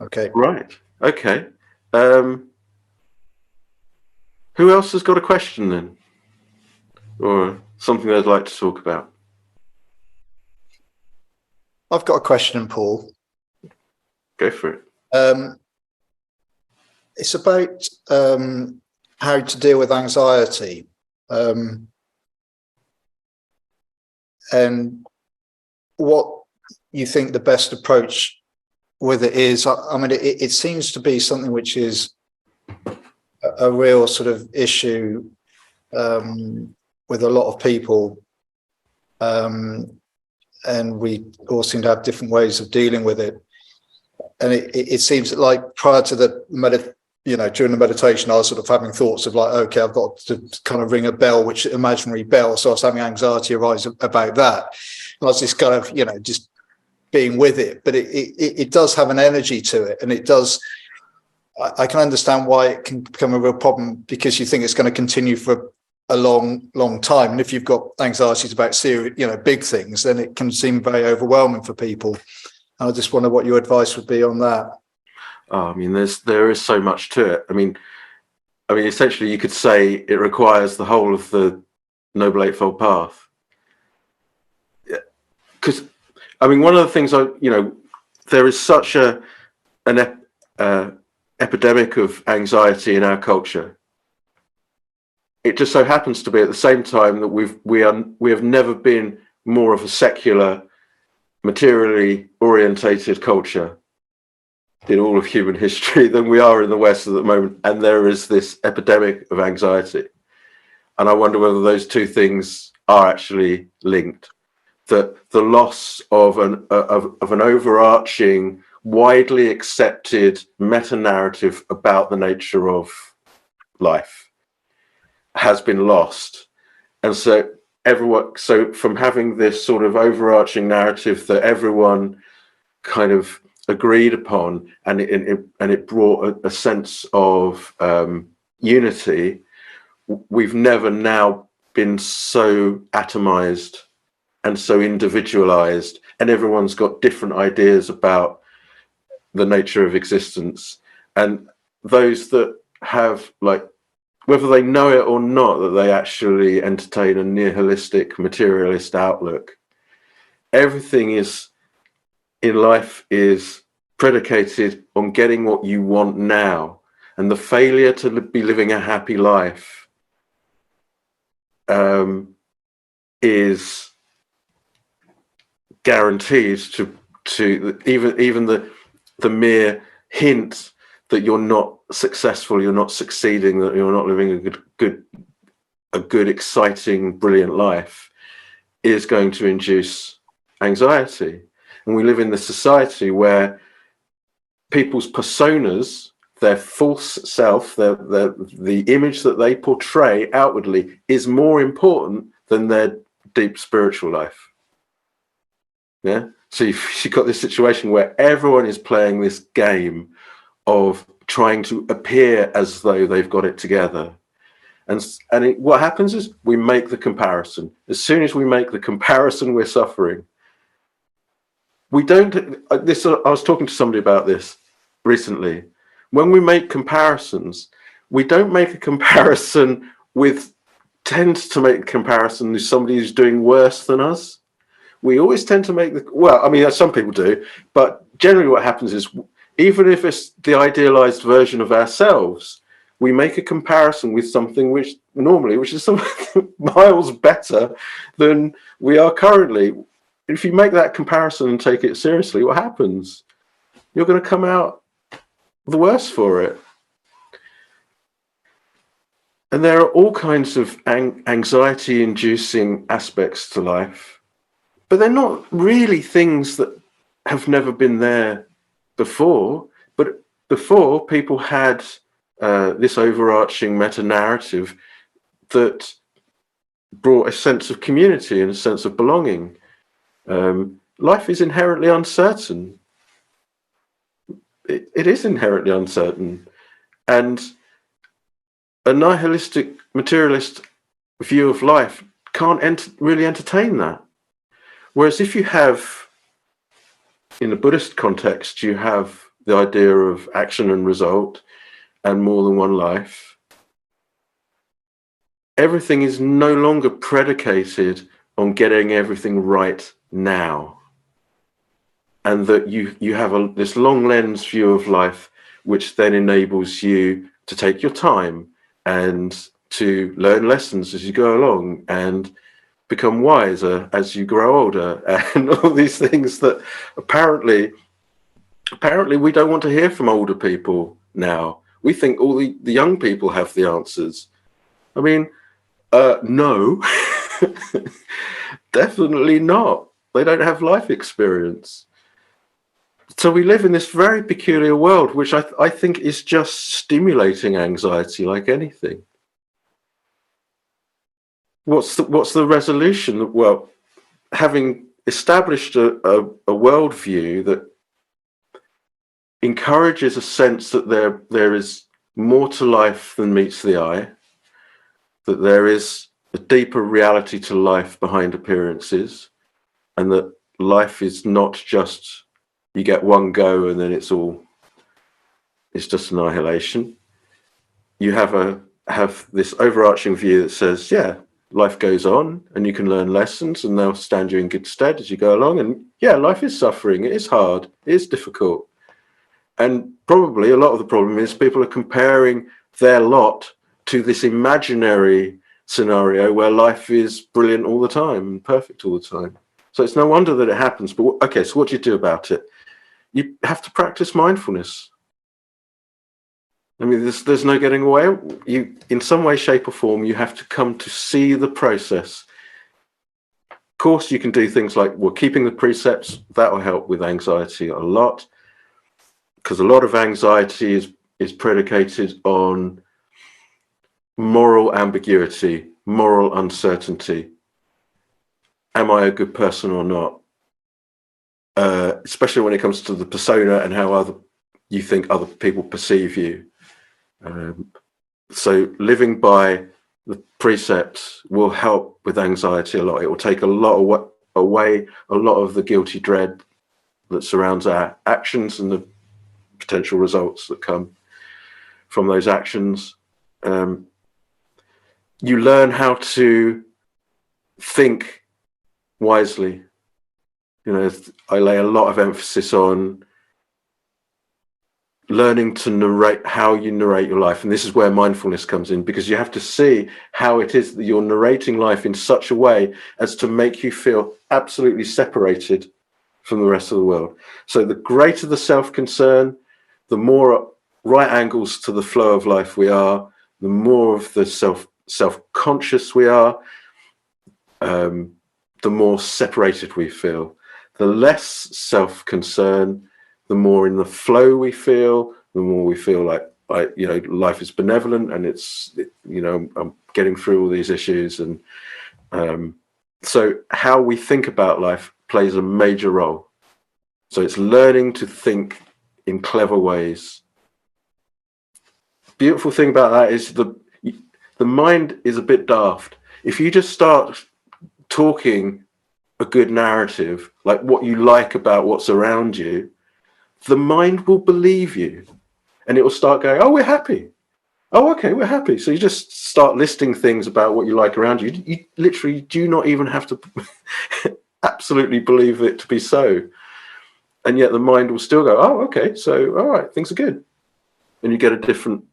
Okay. Right. Okay. Who else has got a question then? Or something they'd like to talk about? I've got a question, Paul. Go for it. It's about how to deal with anxiety, and what you think the best approach with it is. I mean, it seems to be something which is a real sort of issue with a lot of people, and we all seem to have different ways of dealing with it. And it seems like prior to the during the meditation, I was sort of having thoughts of like, okay, I've got to kind of ring a bell, which imaginary bell. So I was having anxiety arise about that. And I was just kind of, just being with it. But it does have an energy to it. And it does, I can understand why it can become a real problem, because you think it's going to continue for a long, long time. And if you've got anxieties about serious, big things, then it can seem very overwhelming for people. And I just wonder what your advice would be on that. Oh, I mean, there is so much to it. I mean, essentially, you could say it requires the whole of the Noble Eightfold Path. Because, one of the things there is such an epidemic of anxiety in our culture. It just so happens to be at the same time that we have never been more of a secular, materially orientated culture in all of human history than we are in the West at the moment, and there is this epidemic of anxiety. And I wonder whether those two things are actually linked. That the loss of an overarching, widely accepted meta-narrative about the nature of life has been lost. And so from having this sort of overarching narrative that everyone kind of agreed upon, and it brought a sense of unity, we've never now been so atomized and so individualized, and everyone's got different ideas about the nature of existence. And those that have, whether they know it or not, that they actually entertain a nihilistic, materialist outlook. Everything in life is predicated on getting what you want now, and the failure to be living a happy life is guaranteed to even the mere hint that you're not successful, you're not succeeding, that you're not living a good, exciting, brilliant life is going to induce anxiety. And we live in this society where people's personas, their false self, the image that they portray outwardly is more important than their deep spiritual life. Yeah. So you've got this situation where everyone is playing this game of trying to appear as though they've got it together. And what happens is we make the comparison. As soon as we make the comparison, we're suffering. I was talking to somebody about this recently. When we make comparisons, we don't make a comparison tend to make a comparison with somebody who's doing worse than us. We always tend to make some people do, but generally what happens is, even if it's the idealized version of ourselves, we make a comparison with something which is something miles better than we are currently. If you make that comparison and take it seriously, what happens? You're going to come out the worse for it. And there are all kinds of anxiety-inducing aspects to life, but they're not really things that have never been there before. But before, people had this overarching meta-narrative that brought a sense of community and a sense of belonging. Life is inherently uncertain. It is inherently uncertain. And a nihilistic, materialist view of life can't really entertain that. Whereas if you have, in the Buddhist context, you have the idea of action and result and more than one life, everything is no longer predicated on getting everything right now. And that you have this long lens view of life, which then enables you to take your time and to learn lessons as you go along and become wiser as you grow older, and all these things that apparently we don't want to hear from older people now. We think all the young people have the answers. I mean, no, definitely not. They don't have life experience. So we live in this very peculiar world, which I think is just stimulating anxiety like anything. What's the resolution? Well, having established a worldview that encourages a sense that there is more to life than meets the eye, that there is a deeper reality to life behind appearances, and that life is not just you get one go and then it's just annihilation. You have this overarching view that says, yeah, life goes on and you can learn lessons and they'll stand you in good stead as you go along. And yeah, life is suffering, it is hard, it is difficult. And probably a lot of the problem is people are comparing their lot to this imaginary scenario where life is brilliant all the time and perfect all the time. So it's no wonder that it happens. But okay, so what do you do about it? You have to practice mindfulness. I mean, there's no getting away. You, in some way, shape or form, you have to come to see the process. Of course, you can do things like, well, keeping the precepts, that will help with anxiety a lot, because a lot of anxiety is predicated on moral ambiguity, moral uncertainty. Am I a good person or not? Especially when it comes to the persona and how you think other people perceive you. So living by the precepts will help with anxiety a lot. It will take a lot away a lot of the guilty dread that surrounds our actions and the potential results that come from those actions. You learn how to think wisely. You know, I lay a lot of emphasis on learning to narrate, how you narrate your life. And this is where mindfulness comes in, because you have to see how it is that you're narrating life in such a way as to make you feel absolutely separated from the rest of the world. So the greater the self-concern, the more right angles to the flow of life we are, the more of the self-conscious we are, the more separated we feel. The less self-concern, the more in the flow we feel, the more we feel like life is benevolent and I'm getting through all these issues. And so how we think about life plays a major role. So it's learning to think in clever ways. Beautiful thing about that is the mind is a bit daft. If you just start talking a good narrative, like what you like about what's around you, the mind will believe you and it will start going, oh, we're happy. Oh, okay, we're happy. So you just start listing things about what you like around you. You literally do not even have to absolutely believe it to be so. And yet the mind will still go, oh, okay, so all right, things are good. And you get a different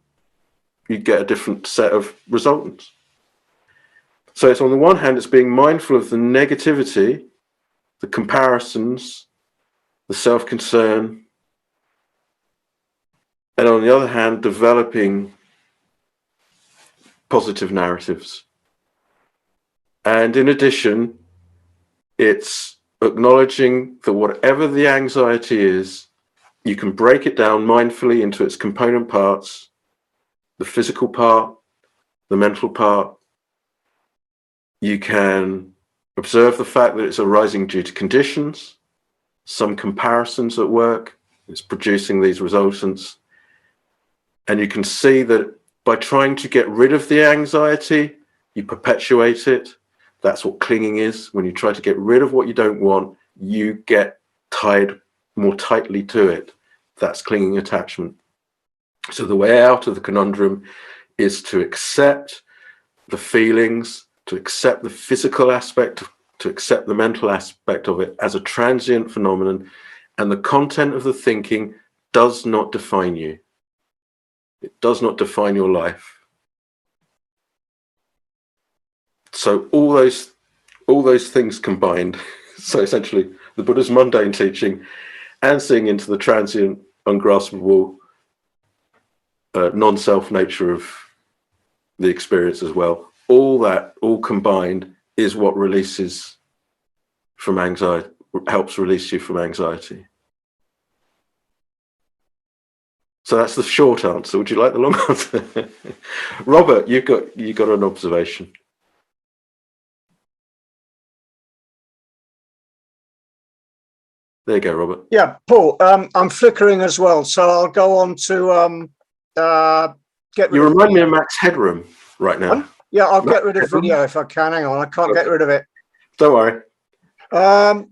set of resultants. So it's on the one hand, it's being mindful of the negativity, the comparisons, the self-concern, and on the other hand, developing positive narratives. And in addition, it's acknowledging that whatever the anxiety is, you can break it down mindfully into its component parts, the physical part, the mental part. You can observe the fact that it's arising due to conditions, some comparisons at work, it's producing these resultants. And you can see that by trying to get rid of the anxiety, you perpetuate it. That's what clinging is. When you try to get rid of what you don't want, you get tied more tightly to it. that's clinging attachment. So the way out of the conundrum is to accept the feelings, to accept the physical aspect, to accept the mental aspect of it as a transient phenomenon, and the content of the thinking does not define you. It does not define your life. So all those things combined, so essentially the Buddha's mundane teaching and seeing into the transient, ungraspable, non-self nature of the experience as well, all that, all combined, is what releases from anxiety, helps release you from anxiety. So that's the short answer. Would you like the long answer? Robert, you got an observation. There you go, Robert. Yeah, Paul, I'm flickering as well, so I'll go on to get rid You of remind me of Max Headroom right now. Yeah, I'll get rid of video if I can. Hang on, I can't get rid of it. Don't worry.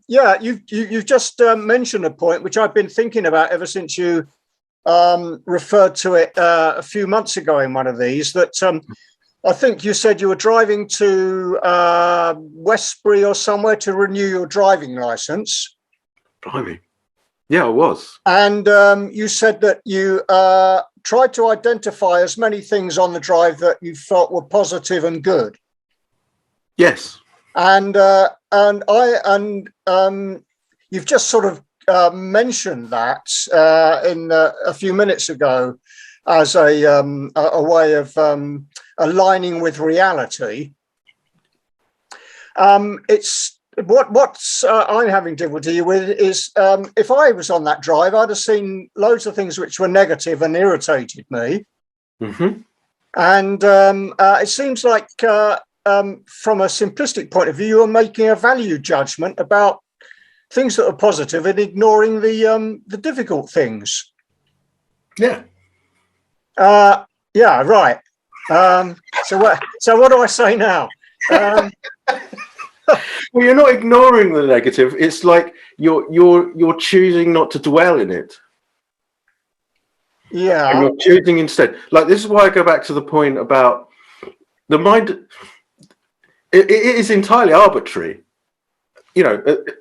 Yeah, you've just mentioned a point which I've been thinking about ever since you referred to it a few months ago in one of these, that I think you said you were driving to Westbury or somewhere to renew your driving license. Blimey. Yeah, I was. And you said that you tried to identify as many things on the drive that you felt were positive and good. Yes. And you've just sort of mentioned that in a few minutes ago as a way of aligning with reality. It's what I'm having difficulty with is if I was on that drive, I'd have seen loads of things which were negative and irritated me. Mm-hmm. And it seems like from a simplistic point of view, you're making a value judgment about things that are positive and ignoring the difficult things. Yeah. Yeah, right. So what do I say now? Well, you're not ignoring the negative. It's like you're choosing not to dwell in it. Yeah. And you're choosing instead. Like, this is why I go back to the point about the mind. It is entirely arbitrary. You know,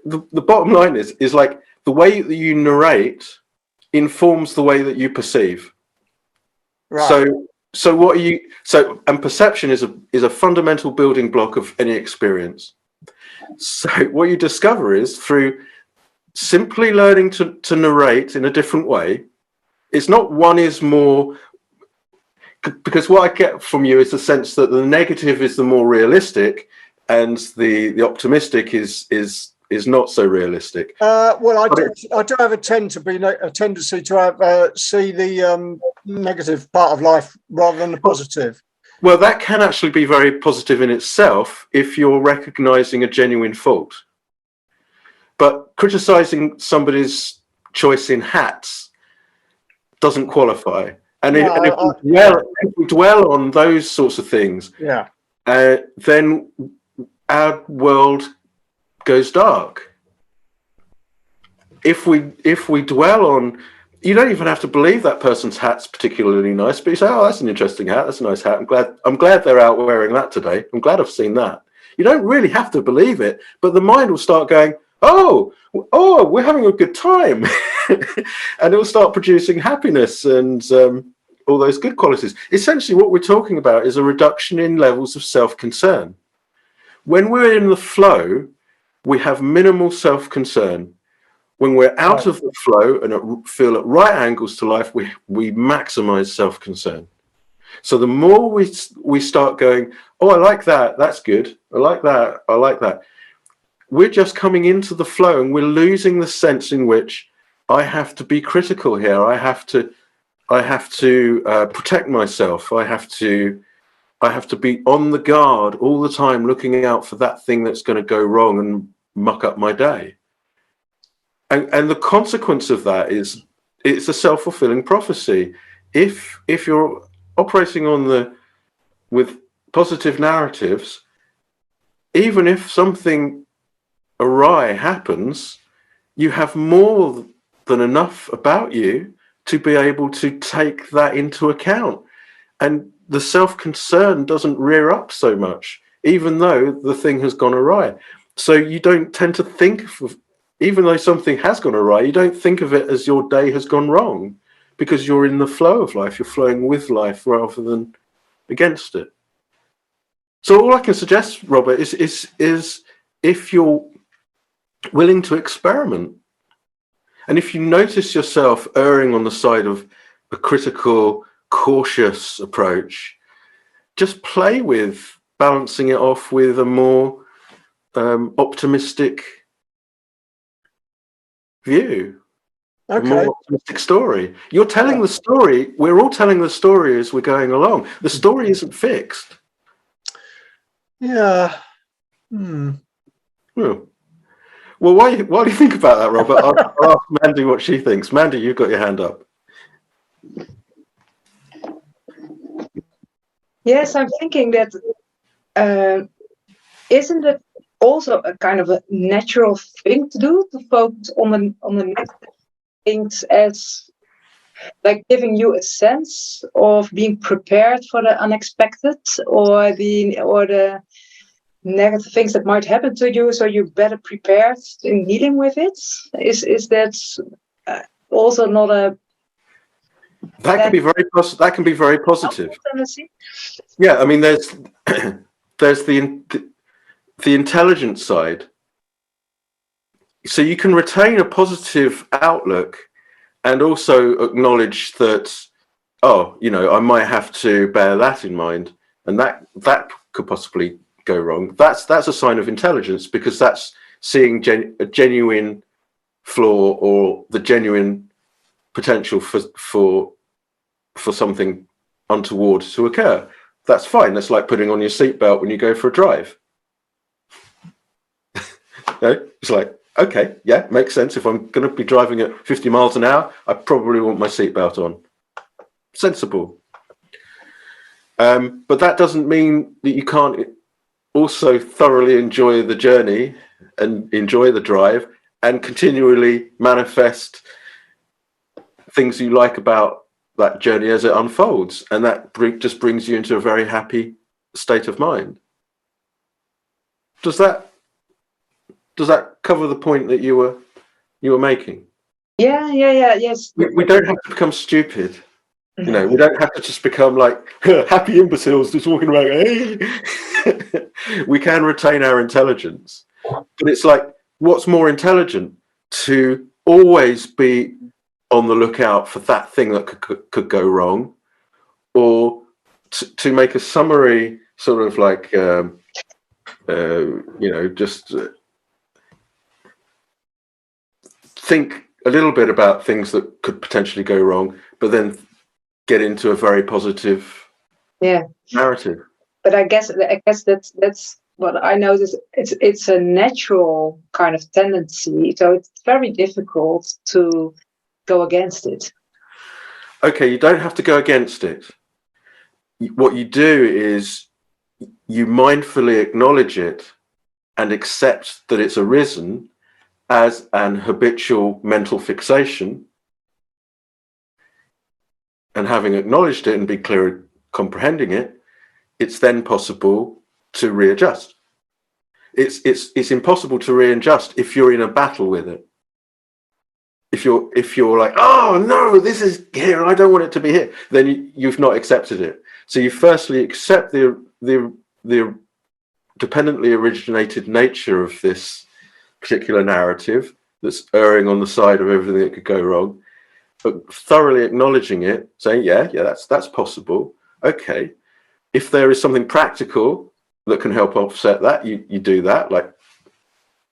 the bottom line is like the way that you narrate informs the way that you perceive. Right. So what are you? So, and perception is a fundamental building block of any experience. So what you discover is through simply learning to narrate in a different way. It's not one is more, because what I get from you is the sense that the negative is the more realistic and the optimistic is not so realistic. Well, I do have a tendency to have see the negative part of life rather than the positive. Well, that can actually be very positive in itself if you're recognizing a genuine fault. But criticizing somebody's choice in hats doesn't qualify. And if we dwell on those sorts of things, yeah, then our world goes dark. If we dwell on, you don't even have to believe that person's hat's particularly nice, but you say, "Oh, that's an interesting hat. That's a nice hat. I'm glad they're out wearing that today. I'm glad I've seen that." You don't really have to believe it, but the mind will start going, "Oh, we're having a good time," and it will start producing happiness and all those good qualities. Essentially, what we're talking about is a reduction in levels of self-concern. When we're in the flow, we have minimal self-concern. When we're out of the flow and feel at right angles to life, we maximize self-concern. So the more we start going, "Oh, I like that. That's good. I like that. I like that." We're just coming into the flow, and we're losing the sense in which I have to be critical here. I have to protect myself. I have to be on the guard all the time, looking out for that thing that's going to go wrong and muck up my day. And the consequence of that is it's a self-fulfilling prophecy. If you're operating with positive narratives, even if something awry happens, you have more than enough about you to be able to take that into account. And the self-concern doesn't rear up so much, even though the thing has gone awry. So you don't tend to think of, even though something has gone awry, you don't think of it as your day has gone wrong, because you're in the flow of life. You're flowing with life rather than against it. So all I can suggest, Robert, is if you're willing to experiment, and if you notice yourself erring on the side of a critical, cautious approach, just play with balancing it off with a more optimistic view, a more optimistic story. You're telling the story. We're all telling the story as we're going along. The story isn't fixed. Yeah. Well, while you think about that, Robert, I'll ask Mandy what she thinks. Mandy, you've got your hand up. Yes, I'm thinking that isn't it also a kind of a natural thing to do, to focus on the negative things, as like giving you a sense of being prepared for the unexpected, or the negative things that might happen to you, so you're better prepared in dealing with it? Is that also not a that can be very positive. tendency? Yeah, I mean, there's the intelligent side. So you can retain a positive outlook and also acknowledge that, oh, I might have to bear that in mind, and that could possibly go wrong. That's a sign of intelligence, because that's seeing a genuine flaw or the genuine potential for something untoward to occur. That's fine. That's like putting on your seatbelt when you go for a drive. It's like, okay, yeah, makes sense. If I'm going to be driving at 50 miles an hour, I probably want my seatbelt on. Sensible. But that doesn't mean that you can't also thoroughly enjoy the journey and enjoy the drive and continually manifest things you like about that journey as it unfolds, and that just brings you into a very happy state of mind. Does that cover the point that you were making? Yeah, yes. We don't have to become stupid. We don't have to just become like happy imbeciles just walking around. Hey. We can retain our intelligence, but it's like, what's more intelligent? To always be on the lookout for that thing that could go wrong, or to make a summary sort of like, just think a little bit about things that could potentially go wrong, but then get into a very positive narrative. But I guess that's what I notice. It's a natural kind of tendency, so it's very difficult to go against it. Okay, you don't have to go against it. What you do is you mindfully acknowledge it and accept that it's arisen as an habitual mental fixation. And having acknowledged it and be clear at comprehending it, it's then possible to readjust. It's impossible to readjust if you're in a battle with it. If you're like, oh no, this is here, I don't want it to be here, then you've not accepted it. So you firstly accept the dependently originated nature of this particular narrative that's erring on the side of everything that could go wrong, but thoroughly acknowledging it, saying, yeah, that's possible. Okay, if there is something practical that can help offset that, you do that, like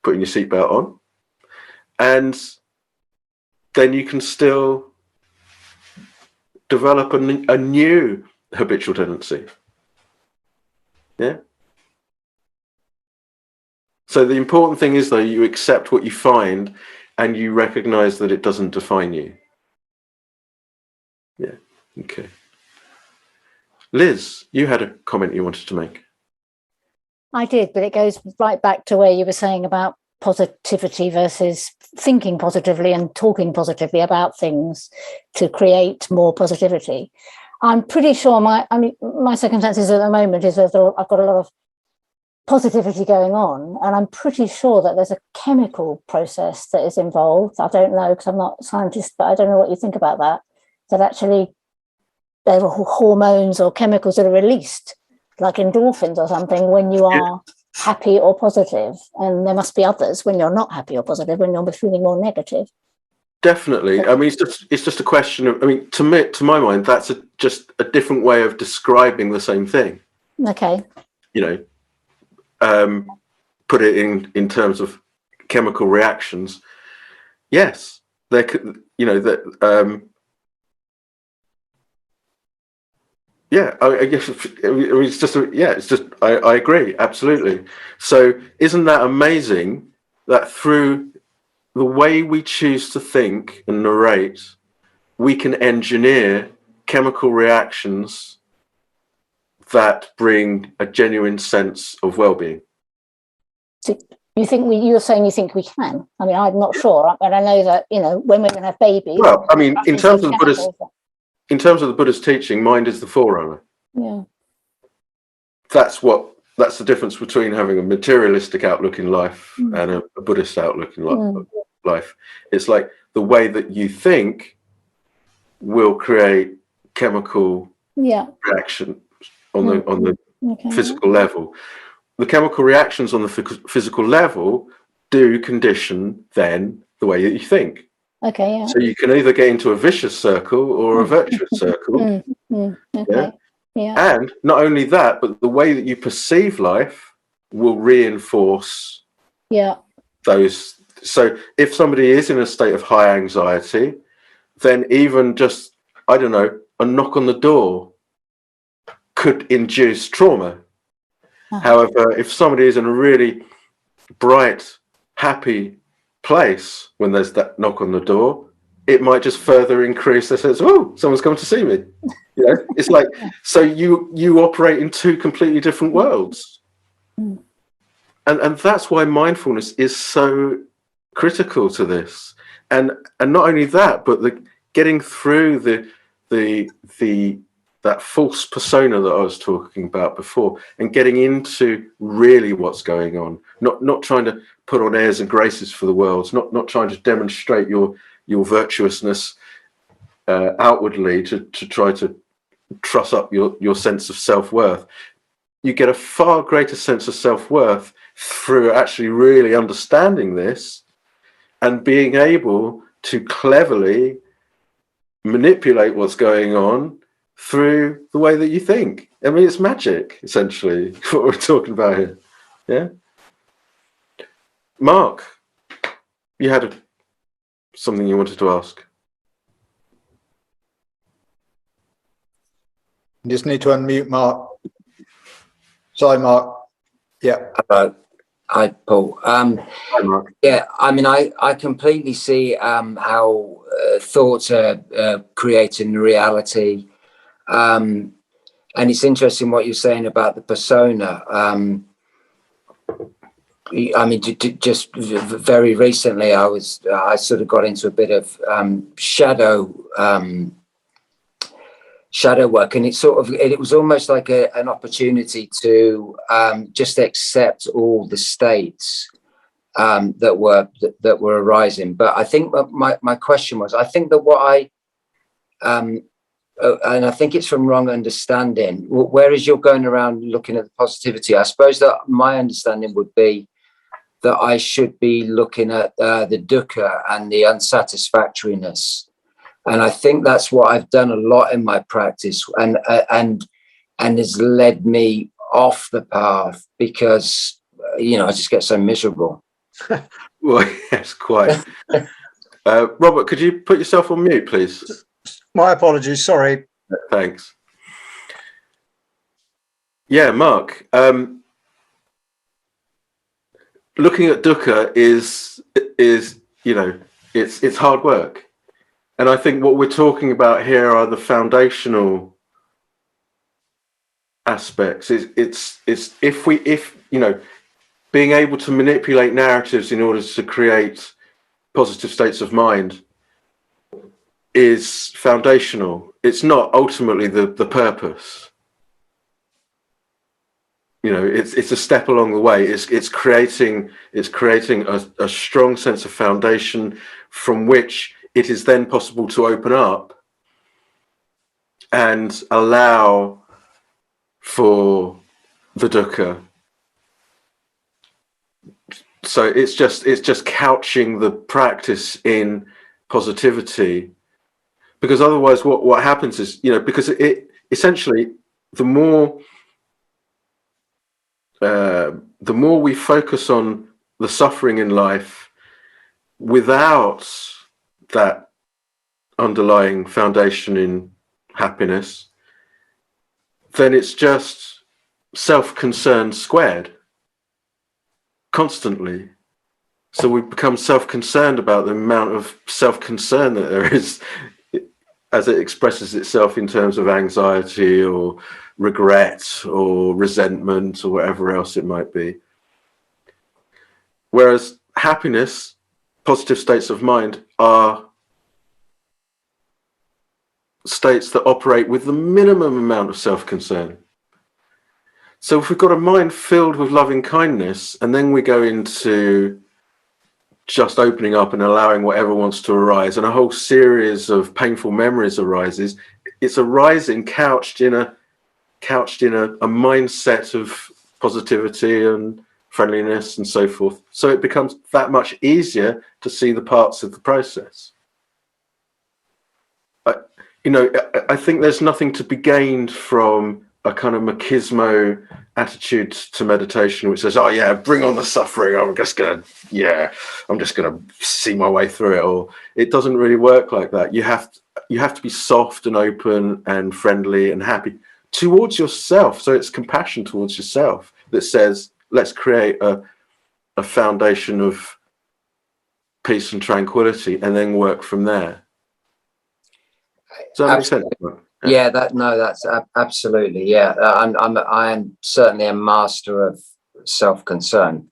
putting your seatbelt on, and then you can still develop a new habitual tendency. Yeah. So the important thing is, though, you accept what you find and you recognize that it doesn't define you. Yeah. Okay. Liz, you had a comment you wanted to make. I did, but it goes right back to where you were saying about positivity versus thinking positively and talking positively about things to create more positivity. I'm pretty sure my circumstances at the moment is that I've got a lot of positivity going on, and I'm pretty sure that there's a chemical process that is involved. I don't know, because I'm not a scientist, but I don't know what you think about that. That actually there are hormones or chemicals that are released, like endorphins or something, when you are happy or positive, and there must be others when you're not happy or positive, when you're feeling more negative. Definitely. I mean, it's just a question of. I mean, to my mind, that's just a different way of describing the same thing. Okay. You know, put it in terms of chemical reactions. Yes, there could. You know that. Yeah, I guess it's just. It's just. I agree absolutely. So, isn't that amazing that through the way we choose to think and narrate, we can engineer chemical reactions that bring a genuine sense of well-being. So you think you're saying you think we can? I mean, I'm not sure, but I know that, you know, when women have babies. Well, I mean, in terms of the Buddha's teaching, mind is the forerunner. Yeah. That's the difference between having a materialistic outlook in life and a Buddhist outlook in life. It's like the way that you think will create chemical reaction on the physical level. The chemical reactions on the physical level do condition then the way that you think. Okay. Yeah. So you can either get into a vicious circle or a virtuous circle. Okay. Yeah. And not only that, but the way that you perceive life will reinforce those. So if somebody is in a state of high anxiety, then even just, I don't know, a knock on the door could induce trauma. However, if somebody is in a really bright, happy place when there's that knock on the door, it might just further increase their sense of, oh, someone's come to see me. You know, it's like, so you operate in two completely different worlds. And that's why mindfulness is so critical to this. And not only that, but getting through that false persona that I was talking about before, and getting into really what's going on, not trying to put on airs and graces for the world, not trying to demonstrate your virtuousness outwardly to try to truss up your sense of self-worth. You get a far greater sense of self-worth through actually really understanding this and being able to cleverly manipulate what's going on through the way that you think. I mean, it's magic, essentially, what we're talking about here. Yeah. Mark, you had something you wanted to ask. You just need to unmute Mark. Sorry, Mark. Yeah. Hi, Paul. Hi, Mark. Yeah, I mean, I completely see how thoughts are creating reality. And it's interesting what you're saying about the persona. I mean, just very recently, I sort of got into a bit of shadow work, and it was almost like an opportunity to just accept all the states that were arising. But I think my question was, I think that what I and I think it's from wrong understanding. Whereas you're going around looking at the positivity, I suppose that my understanding would be that I should be looking at the dukkha and the unsatisfactoriness. And I think that's what I've done a lot in my practice, and has led me off the path, because I just get so miserable. Well, yes, quite. Robert, could you put yourself on mute, please? My apologies. Sorry. Thanks. Yeah, Mark. Looking at dukkha is it's hard work. And I think what we're talking about here are the foundational aspects. It's if being able to manipulate narratives in order to create positive states of mind is foundational. It's not ultimately the purpose. You know, it's a step along the way. It's creating a strong sense of foundation from which it is then possible to open up and allow for the dukkha. So it's just couching the practice in positivity, because otherwise what happens is, you know, because it essentially the more we focus on the suffering in life without that underlying foundation in happiness, then it's just self-concern squared constantly. So we become self-concerned about the amount of self-concern that there is as it expresses itself in terms of anxiety or regret or resentment or whatever else it might be. Whereas happiness, positive states of mind, are states that operate with the minimum amount of self-concern. So if we've got a mind filled with loving kindness, and then we go into just opening up and allowing whatever wants to arise, and a whole series of painful memories arises, it's arising couched in a mindset of positivity and friendliness and so forth. So it becomes that much easier to see the parts of the process. I think there's nothing to be gained from a kind of machismo attitude to meditation, which says, "Oh yeah, bring on the suffering. I'm just gonna see my way through it." Or it doesn't really work like that. You have to be soft and open and friendly and happy towards yourself. So it's compassion towards yourself that says, "Let's create a foundation of peace and tranquility, and then work from there." Does that make sense? Yeah, that's absolutely. Yeah, I am certainly a master of self-concern,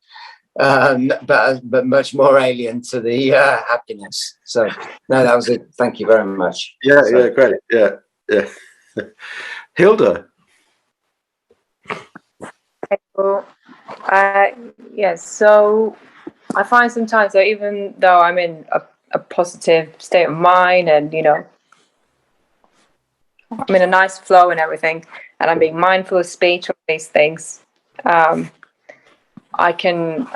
but much more alien to the happiness. So no, that was it. Thank you very much. Yeah, great. Yeah. Hilda. Yes. So I find sometimes that even though I'm in a positive state of mind, and I'm in a nice flow and everything, and I'm being mindful of speech, all these things, I can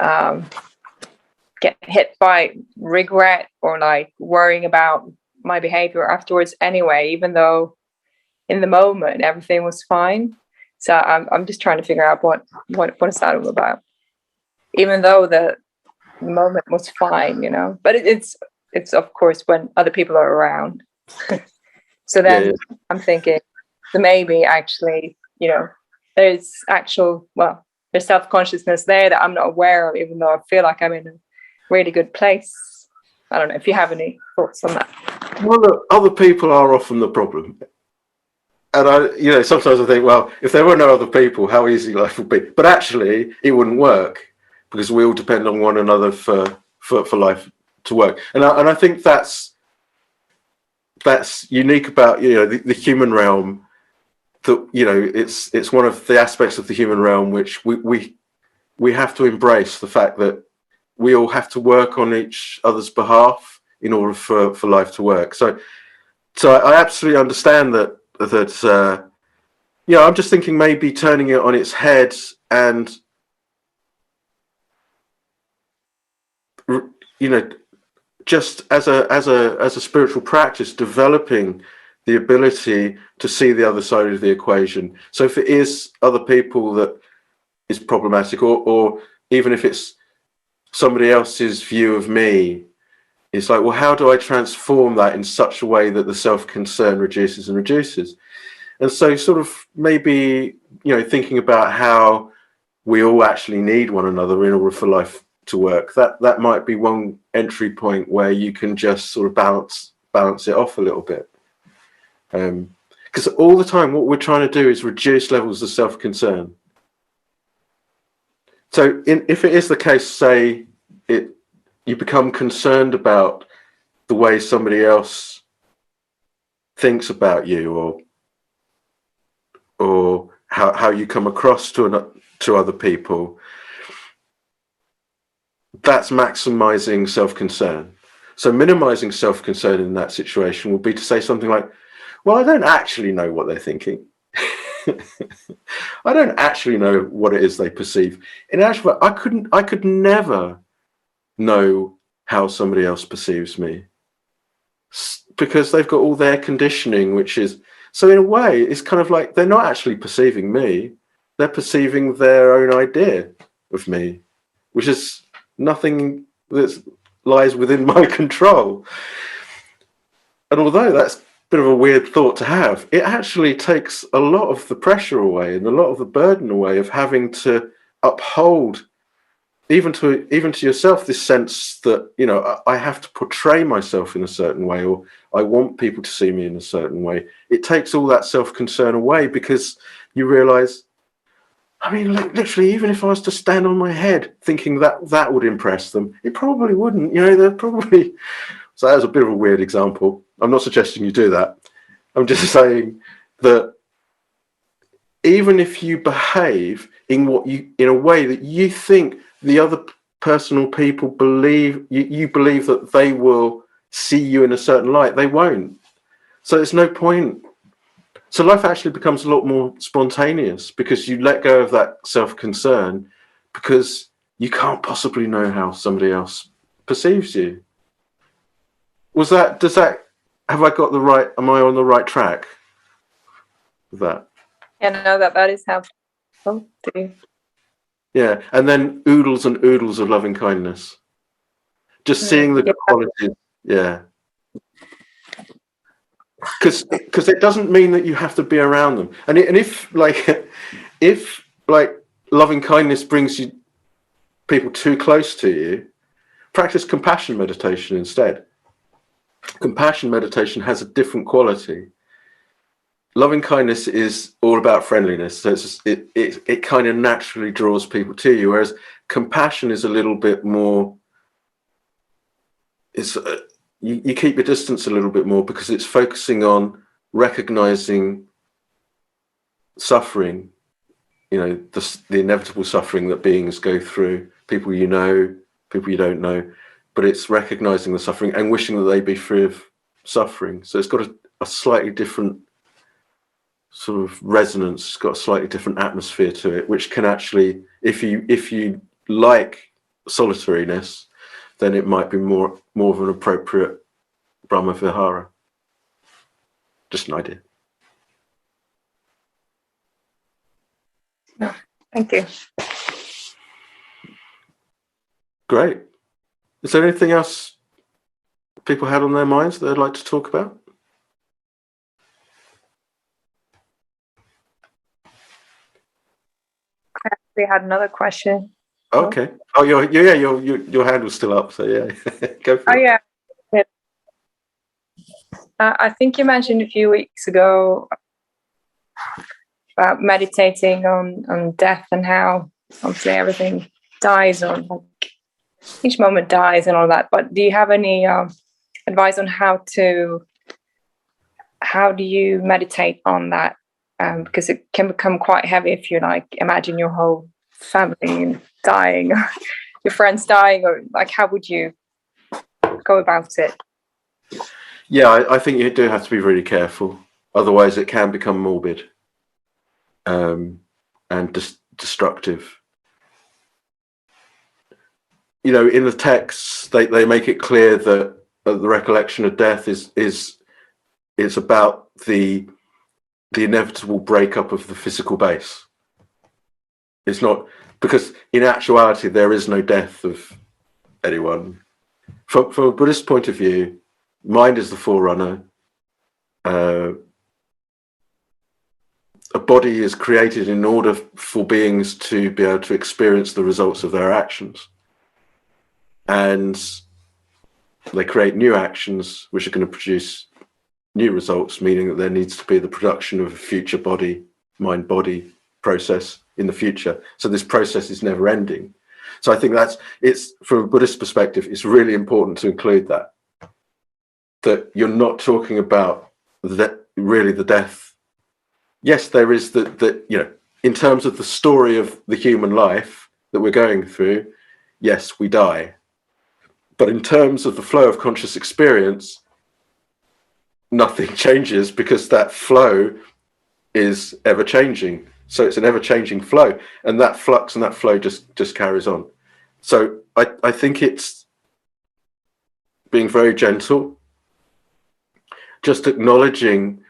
get hit by regret or like worrying about my behavior afterwards anyway, even though in the moment everything was fine. So I'm just trying to figure out what is that all about, even though the moment was fine, but it's of course when other people are around. So then I'm thinking, so maybe actually, there's self-consciousness there that I'm not aware of, even though I feel like I'm in a really good place. I don't know if you have any thoughts on that. Well, look, other people are often the problem. And sometimes I think, well, if there were no other people, how easy life would be. But actually, it wouldn't work, because we all depend on one another for life to work. And I think that's unique about the human realm. That it's one of the aspects of the human realm which we have to embrace, the fact that we all have to work on each other's behalf in order for life to work. So I absolutely understand that. I'm just thinking maybe turning it on its head and just as a spiritual practice, developing the ability to see the other side of the equation. So if it is other people that is problematic, or even if it's somebody else's view of me, it's like, well, how do I transform that in such a way that the self-concern reduces and reduces? And so sort of maybe, thinking about how we all actually need one another in order for life to work, that might be one entry point where you can just sort of balance it off a little bit. Because all the time what we're trying to do is reduce levels of self-concern. So if it is the case, say you become concerned about the way somebody else thinks about you, or how you come across to other people, that's maximizing self-concern. So minimizing self-concern in that situation would be to say something like, well, I don't actually know what they're thinking. I don't actually know what it is they perceive. In actual fact, I could never know how somebody else perceives me, because they've got all their conditioning, which is, so in a way, it's kind of like they're not actually perceiving me, they're perceiving their own idea of me, which is nothing that lies within my control. And although that's a bit of a weird thought to have, it actually takes a lot of the pressure away and a lot of the burden away of having to uphold, even to yourself, this sense that, you know, I have to portray myself in a certain way, or I want people to see me in a certain way. It takes all that self-concern away, because you realize, I mean, literally, even if I was to stand on my head thinking that would impress them, it probably wouldn't. You know, they're probably... So that was a bit of a weird example. I'm not suggesting you do that. I'm just saying that even if you behave in a way that you think the other person or people believe, you believe that they will see you in a certain light, they won't. So there's no point. So life actually becomes a lot more spontaneous, because you let go of that self-concern, because you can't possibly know how somebody else perceives you. Have I got the right, am I on the right track with that? Yeah, no, that is helpful too. Yeah, and then oodles and oodles of loving kindness. Just seeing the qualities, yeah. Because it doesn't mean that you have to be around them. And if loving kindness brings people too close to you, practice compassion meditation instead. Compassion meditation has a different quality. Loving kindness is all about friendliness, so it kind of naturally draws people to you, whereas compassion is a little bit more, you keep your distance a little bit more, because it's focusing on recognizing suffering, you know, the inevitable suffering that beings go through, people you know, people you don't know, but it's recognizing the suffering and wishing that they be free of suffering. So it's got a slightly different sort of resonance, it's got a slightly different atmosphere to it, which can actually, if you like solitariness, then it might be more of an appropriate Brahma Vihara. Just an idea. No, thank you. Great. Is there anything else people had on their minds that they'd like to talk about? We had another question. Okay. Oh, your hand was still up, so yeah, go for it. Yeah. I think you mentioned a few weeks ago about meditating on death, and how obviously everything dies, or like each moment dies and all that. But do you have any advice on how do you meditate on that? Because it can become quite heavy if you like imagine your whole family dying, or your friends dying, or like how would you go about it? Yeah, I think you do have to be really careful. Otherwise, it can become morbid and destructive. You know, in the texts, they make it clear that the recollection of death is about the inevitable breakup of the physical base. It's not, because in actuality there is no death of anyone. From a Buddhist point of view, mind is the forerunner. A body is created in order for beings to be able to experience the results of their actions. And they create new actions which are going to produce new results, meaning that there needs to be the production of a future body, mind-body process in the future. So this process is never ending. So I think it's from a Buddhist perspective, it's really important to include that you're not talking about really the death. Yes, there is that, you know, in terms of the story of the human life that we're going through, yes, we die. But in terms of the flow of conscious experience, nothing changes, because that flow is ever changing. So it's an ever changing flow, and that flux and that flow just carries on. So I think it's being very gentle, just acknowledging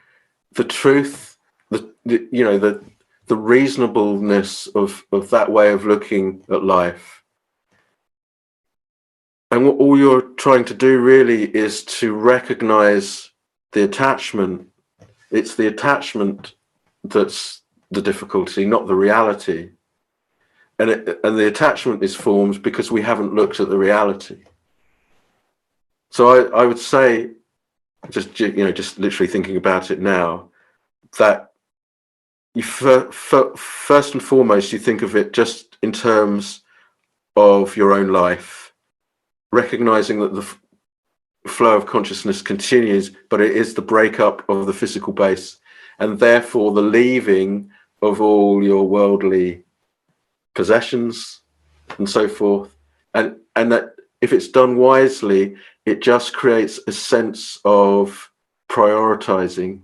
the truth, the reasonableness of that way of looking at life. And what all you're trying to do really is to recognize the attachment. It's the attachment that's the difficulty, not the reality. And the attachment is formed because we haven't looked at the reality. So I would say, just literally thinking about it now, that you first and foremost, you think of it just in terms of your own life, recognizing that the flow of consciousness continues, but it is the breakup of the physical base, and therefore the leaving of all your worldly possessions and so forth, and that if it's done wisely, it just creates a sense of prioritizing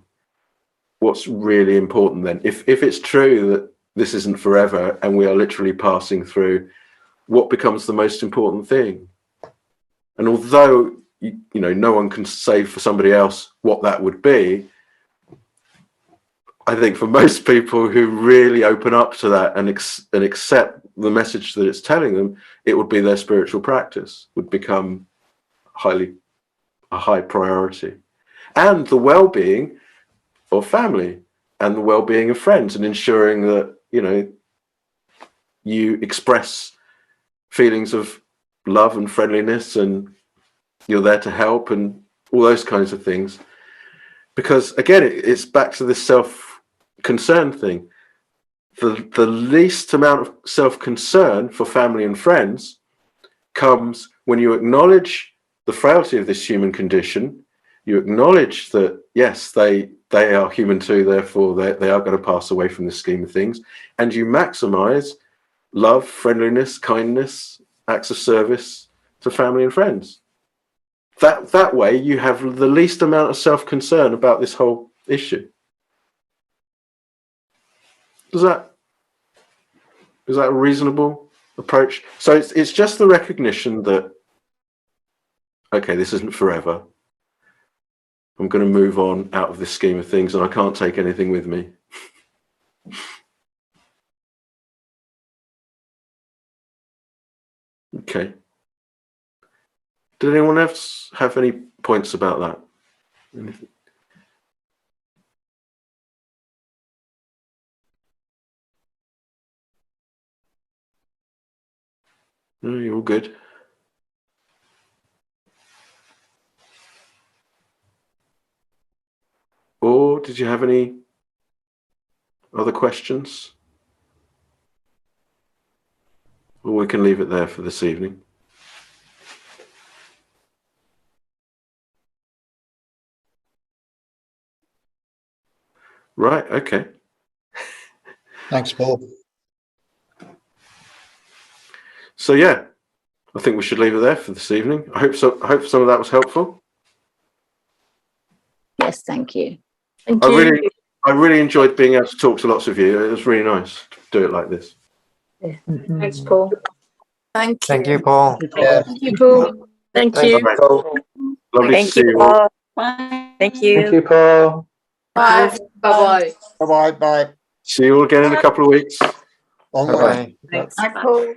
what's really important. Then if it's true that this isn't forever and we are literally passing through, what becomes the most important thing? And although no one can say for somebody else what that would be, I think for most people who really open up to that and accept the message that it's telling them, it would be their spiritual practice would become a high priority, and the well-being of family and the well-being of friends, and ensuring that you express feelings of love and friendliness, and you're there to help, and all those kinds of things. Because again, it's back to this self-concern thing. The least amount of self-concern for family and friends comes when you acknowledge the frailty of this human condition. You acknowledge that, yes, they are human too, therefore they are going to pass away from the scheme of things. And you maximize love, friendliness, kindness, acts of service to family and friends. That way you have the least amount of self-concern about this whole issue. Is that a reasonable approach? So it's just the recognition that, okay, this isn't forever. I'm going to move on out of this scheme of things, and I can't take anything with me. Okay. Did anyone else have any points about that? Anything? No, you're all good. Or did you have any other questions? Or we can leave it there for this evening. Right, okay. Thanks, Paul. So yeah, I think we should leave it there for this evening. I hope some of that was helpful. Yes, thank you. I really enjoyed being able to talk to lots of you. It was really nice to do it like this. Thanks, Paul. Thank you, Paul. Thank you, Paul. Thank Thank you. you, Paul. Lovely to Thank see you, you all. Paul. Thank you. Thank you, Paul. Bye. Bye. Bye bye. See you all again in a couple of weeks. Onward. Bye-bye. Thanks. Bye, Paul.